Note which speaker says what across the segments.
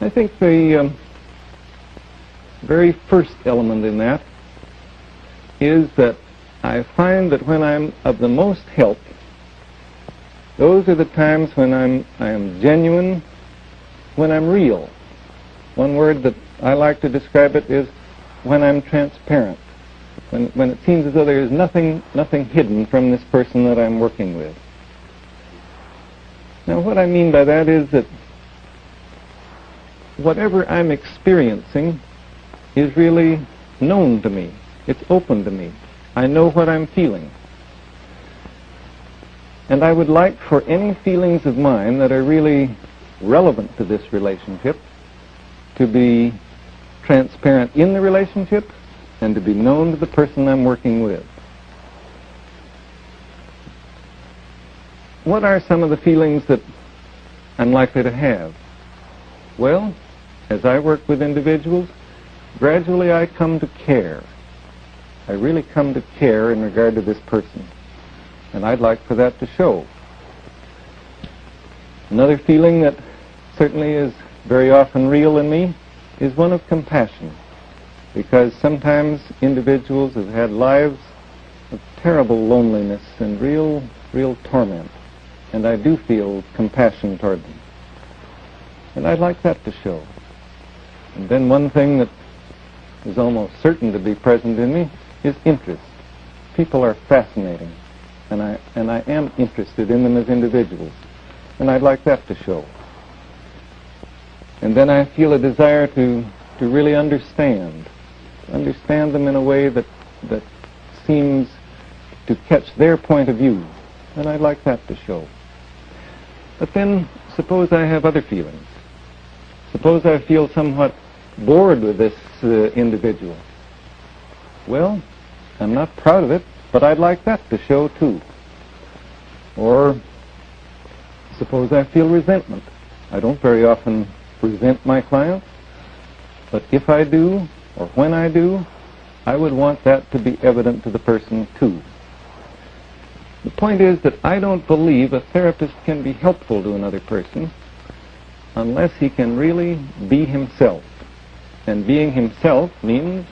Speaker 1: I think the very first element in that is that I find that when I'm of the most help, those are the times when I am genuine, when I'm real. One word that I like to describe it is when I'm transparent, when it seems as though there is nothing hidden from this person that I'm working with. Now, what I mean by that is that whatever I'm experiencing is really known to me. It's open to me. I know what I'm feeling. And I would like for any feelings of mine that are really relevant to this relationship to be transparent in the relationship and to be known to the person I'm working with. What are some of the feelings that I'm likely to have? Well, as I work with individuals, gradually I come to care. I really come to care in regard to this person. And I'd like for that to show. Another feeling that certainly is very often real in me is one of compassion. Because sometimes individuals have had lives of terrible loneliness and real torment. And I do feel compassion toward them. And I'd like that to show. And then one thing that is almost certain to be present in me is interest. People are fascinating, and I am interested in them as individuals, and I'd like that to show. And then I feel a desire to really understand them in a way that seems to catch their point of view, and I'd like that to show. But then, suppose I have other feelings. Suppose I feel somewhat bored with this individual. Well, I'm not proud of it, but I'd like that to show too. Or suppose I feel resentment. I don't very often resent my clients, but if I do, or when I do, I would want that to be evident to the person too. The point is that I don't believe a therapist can be helpful to another person unless he can really be himself. And being himself means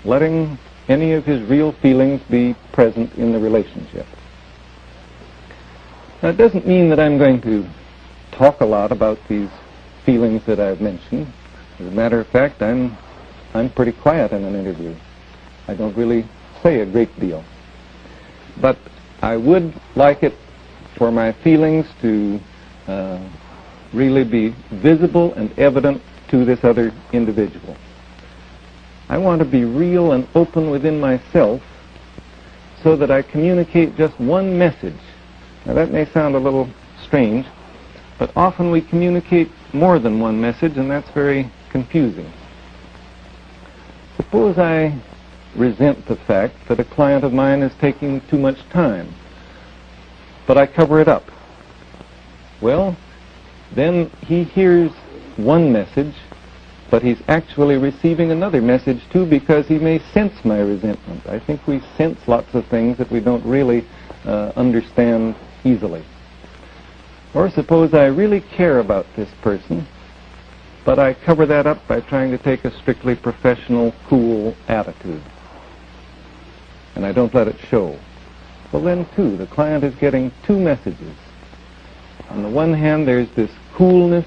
Speaker 1: letting any of his real feelings be present in the relationship. Now, it doesn't mean that I'm going to talk a lot about these feelings that I've mentioned. As a matter of fact, I'm pretty quiet in an interview. I don't really say a great deal. But I would like it for my feelings to really be visible and evident to this other individual. I want to be real and open within myself so that I communicate just one message. Now that may sound a little strange, but often we communicate more than one message, and that's very confusing. Suppose I resent the fact that a client of mine is taking too much time, but I cover it up. Well, then he hears one message, but he's actually receiving another message too, because he may sense my resentment. I think we sense lots of things that we don't really understand easily. Or suppose I really care about this person, but I cover that up by trying to take a strictly professional, cool attitude. And I don't let it show. Well then too, the client is getting two messages. On the one hand, there's this coolness.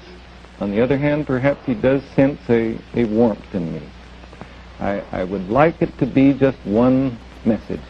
Speaker 1: On the other hand, perhaps he does sense a warmth in me. I would like it to be just one message.